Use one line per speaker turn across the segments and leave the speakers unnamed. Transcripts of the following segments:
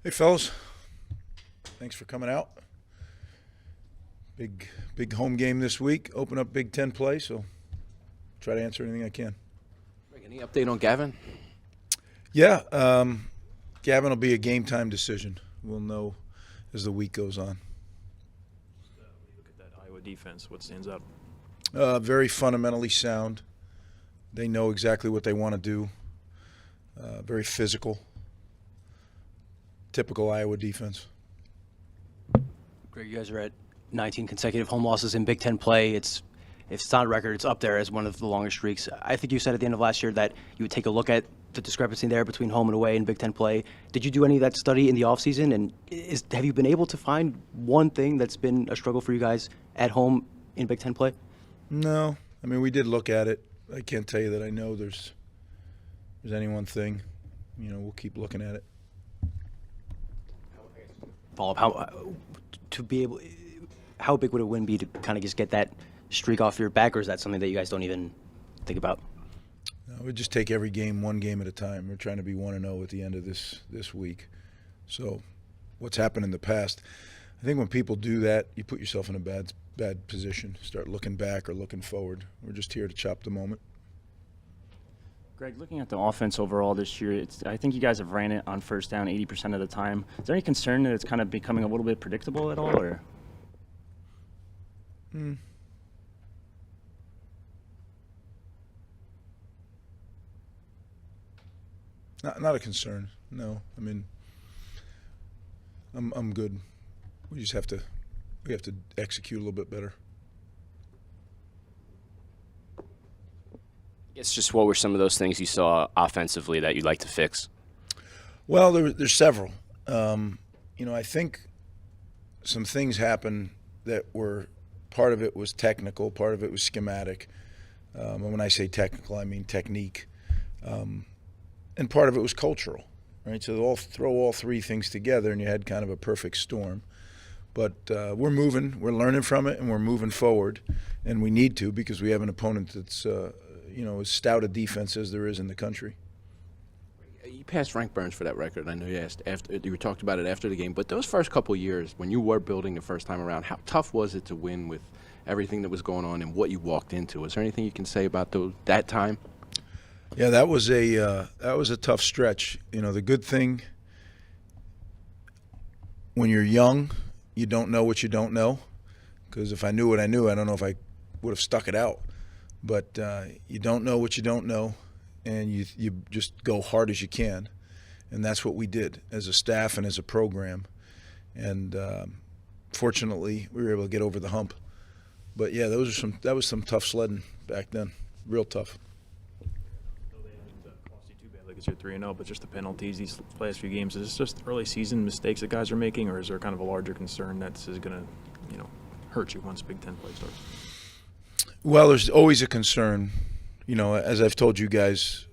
Hey, fellas. Thanks for coming out. Big home game this week. Open up Big Ten play, so try to answer anything I can.
Any update on Gavin?
Yeah, Gavin will be a game time decision. We'll know as the week goes on.
When you look at that Iowa defense, what stands out?
Very fundamentally sound. They know exactly what they want to do. Very physical. Typical Iowa defense.
Greg, you guys are at 19 consecutive home losses in Big Ten play. If it's not a record, it's up there as one of the longest streaks. I think you said at the end of last year that you would take a look at the discrepancy there between home and away in Big Ten play. Did you do any of that study in the offseason? And have you been able to find one thing that's been a struggle for you guys at home in Big Ten play?
No. I mean, we did look at it. I can't tell you that I know there's any one thing. You know, we'll keep looking at it.
Follow-up, how big would a win be to kind of just get that streak off your back, or is that something that you guys don't even think about?
No, we just take every game one game at a time. We're trying to be 1-0 at the end of this week. So what's happened in the past, I think when people do that, you put yourself in a bad position. Start looking back or looking forward. We're just here to chop the moment.
Greg, looking at the offense overall this year, I think you guys have ran it on first down 80% of the time. Is there any concern that it's kind of becoming a little bit predictable at all? Or?
Not a concern. No, I mean, I'm good. We have to execute a little bit better.
It's just what were some of those things you saw offensively that you'd like to fix?
Well, there's several. I think some things happened that were part of it was technical, part of it was schematic. And when I say technical, I mean technique. And part of it was cultural, right? So throw all three things together, and you had kind of a perfect storm. But we're moving, we're learning from it, and we're moving forward. And we need to, because we have an opponent that's as stout a defense as there is in the country.
You passed Frank Burns for that record. I know you talked about it after the game, but those first couple of years when you were building the first time around, how tough was it to win with everything that was going on and what you walked into? Is there anything you can say about that time?
Yeah, that was a tough stretch. You know, the good thing when you're young, you don't know what you don't know. Because if I knew what I knew, I don't know if I would have stuck it out. But you don't know what you don't know, and you just go hard as you can, and that's what we did as a staff and as a program. And fortunately, we were able to get over the hump. But yeah, that was some tough sledding back then, real tough.
Cost you too badly because you're 3-0, but just the penalties these last few games. Is this just early season mistakes that guys are making, or is there kind of a larger concern that this is going to, hurt you once Big Ten play starts?
Well, there's always a concern, as I've told you guys,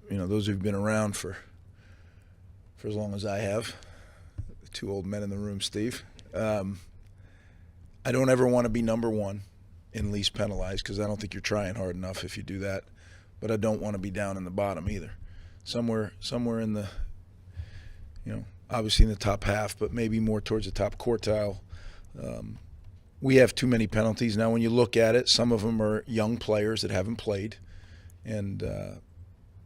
those who've been around for as long as I have, the two old men in the room, Steve. I don't ever want to be number one in least penalized, because I don't think you're trying hard enough if you do that. But I don't want to be down in the bottom either. Somewhere in the, obviously in the top half, but maybe more towards the top quartile. We have too many penalties. Now, when you look at it, some of them are young players that haven't played, and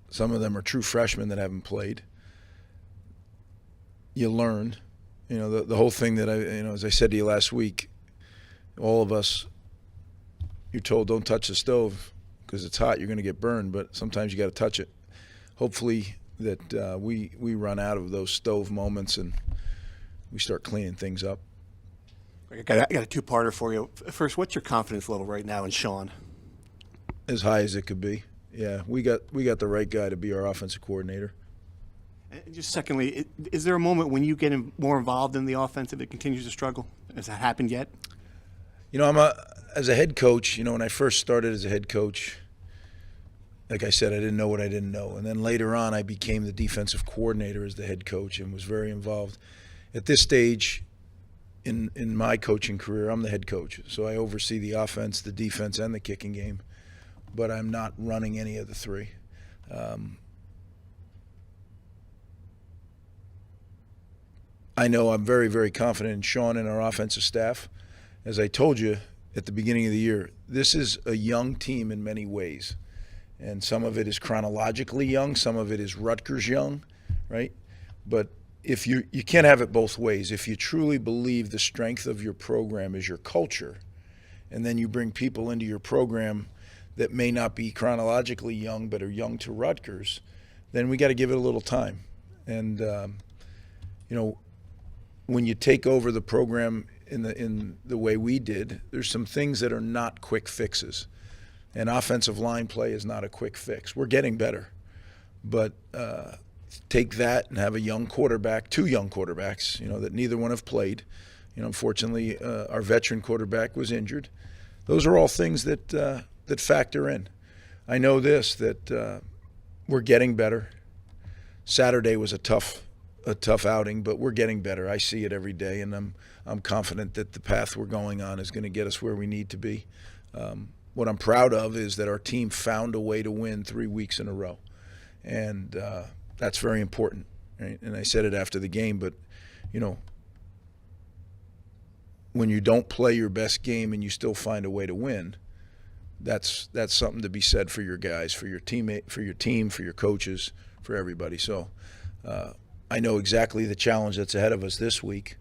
some of them are true freshmen that haven't played. You learn. The whole thing that as I said to you last week, all of us, you're told don't touch the stove because it's hot, you're going to get burned, but sometimes you got to touch it. Hopefully that we run out of those stove moments and we start cleaning things up.
I got a two-parter for you. First, what's your confidence level right now in Sean?
As high as it could be. Yeah, we got the right guy to be our offensive coordinator.
And just secondly, is there a moment when you get more involved in the offense if it continues to struggle? Has that happened yet?
As a head coach, when I first started as a head coach, like I said, I didn't know what I didn't know. And then later on, I became the defensive coordinator as the head coach and was very involved. At this stage, in my coaching career, I'm the head coach. So I oversee the offense, the defense, and the kicking game. But I'm not running any of the three. I know I'm very, very confident in Sean and our offensive staff. As I told you at the beginning of the year, this is a young team in many ways. And some of it is chronologically young, some of it is Rutgers young, right? But if you can't have it both ways. If you truly believe the strength of your program is your culture, and then you bring people into your program that may not be chronologically young but are young to Rutgers, then we got to give it a little time. And when you take over the program in the way we did, there's some things that are not quick fixes. And offensive line play is not a quick fix. We're getting better. But take that and have a young quarterback, two young quarterbacks, that neither one have played. Unfortunately, our veteran quarterback was injured. Those are all things that factor in. I know this, that we're getting better. Saturday was a tough outing, but we're getting better. I see it every day, and I'm confident that the path we're going on is going to get us where we need to be. What I'm proud of is that our team found a way to win 3 weeks in a row, and that's very important. Right? And I said it after the game, but when you don't play your best game and you still find a way to win, that's something to be said for your guys, for your teammate, for your team, for your coaches, for everybody. So I know exactly the challenge that's ahead of us this week.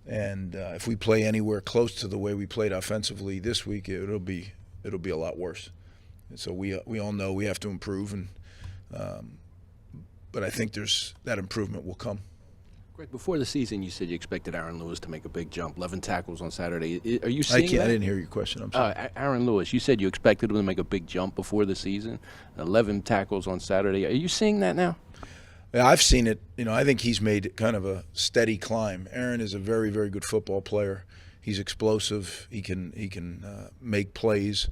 And if we play anywhere close to the way we played offensively this week, it'll be a lot worse. And so we all know we have to improve, and but I think that improvement will come.
Greg, before the season, you said you expected Aaron Lewis to make a big jump, 11 tackles on Saturday. Are you seeing that?
I didn't hear your question. I'm sorry.
Aaron Lewis, you said you expected him to make a big jump before the season, 11 tackles on Saturday. Are you seeing that now?
Yeah, I've seen it. I think he's made kind of a steady climb. Aaron is a very, very good football player. He's explosive. He can make plays.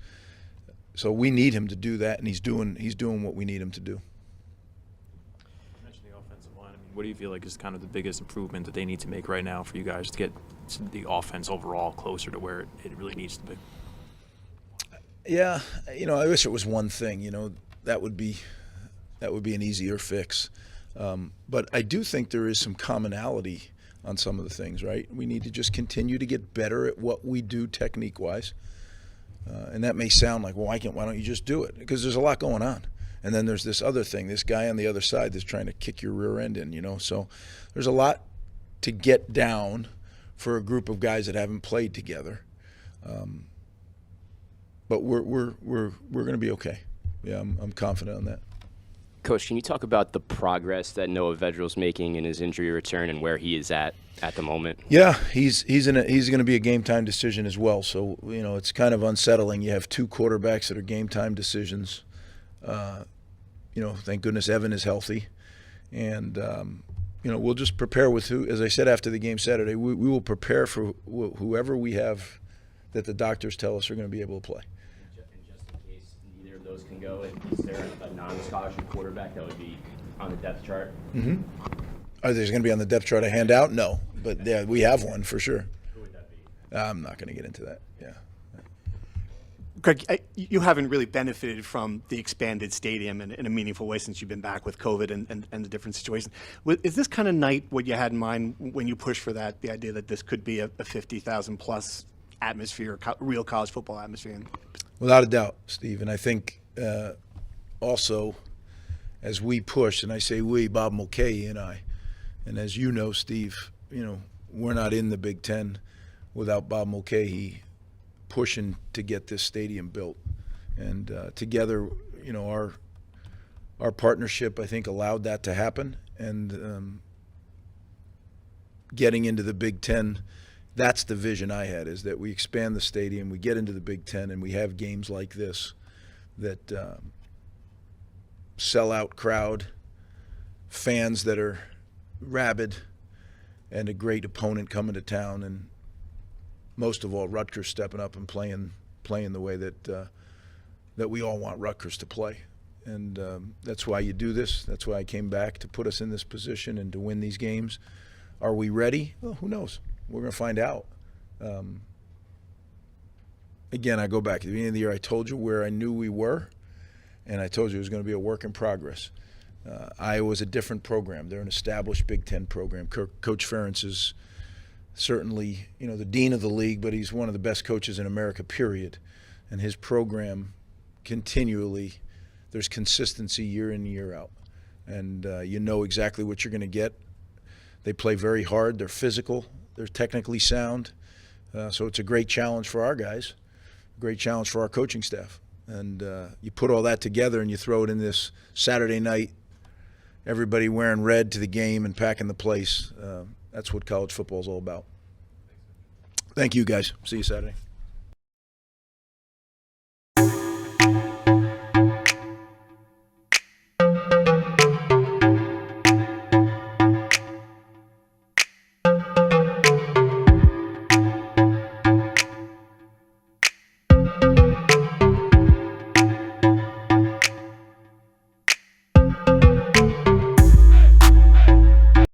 So we need him to do that, and he's doing what we need him to do.
You mentioned the offensive line. What do you feel like is kind of the biggest improvement that they need to make right now for you guys to get the offense overall closer to where it really needs to be?
Yeah, I wish it was one thing. That would be an easier fix. But I do think there is some commonality on some of the things, right? We need to just continue to get better at what we do technique-wise. And that may sound like, well, why don't you just do it? Because there's a lot going on. And then there's this other thing, this guy on the other side that's trying to kick your rear end in, So there's a lot to get down for a group of guys that haven't played together. But we're going to be okay. Yeah, I'm confident on that.
Coach, can you talk about the progress that Noah Vedril's making in his injury return and where he is at the moment?
Yeah, he's going to be a game time decision as well. So it's kind of unsettling. You have two quarterbacks that are game time decisions. Thank goodness Evan is healthy, and we'll just prepare with who. As I said after the game Saturday, we will prepare for whoever we have that the doctors tell us are going to be able to play.
Those can go. Is there a non-scholarship quarterback that would be on the depth chart?
Mm-hmm. Are they going to be on the depth chart? A handout? No, but yeah, we have one for sure.
Who would that be?
I'm not going to get into that. Yeah.
Greg, you haven't really benefited from the expanded stadium in a meaningful way since you've been back with COVID and the different situations. Is this kind of night what you had in mind when you pushed for that, the idea that this could be a 50,000 plus atmosphere, real college football atmosphere?
Without a doubt, Steve. And I think also as we push, and I say we, Bob Mulcahy and I, and as you know, Steve, we're not in the Big Ten without Bob Mulcahy pushing to get this stadium built. And together, our partnership, I think, allowed that to happen. And getting into the Big Ten, that's the vision I had, is that we expand the stadium, we get into the Big Ten, and we have games like this that sell-out crowd, fans that are rabid, and a great opponent coming to town, and most of all, Rutgers stepping up and playing the way that we all want Rutgers to play. And that's why you do this. That's why I came back, to put us in this position and to win these games. Are we ready? Well, who knows? We're going to find out. Again, I go back to the beginning of the year. I told you where I knew we were, and I told you it was going to be a work in progress. Iowa's a different program. They're an established Big Ten program. Coach Ferentz is certainly, the dean of the league, but he's one of the best coaches in America, period. And his program continually, there's consistency year in, year out. And you know exactly what you're going to get. They play very hard. They're physical. They're technically sound. So it's a great challenge for our guys, a great challenge for our coaching staff. And you put all that together and you throw it in this Saturday night, everybody wearing red to the game and packing the place. That's what college football is all about. Thank you, guys. See you Saturday.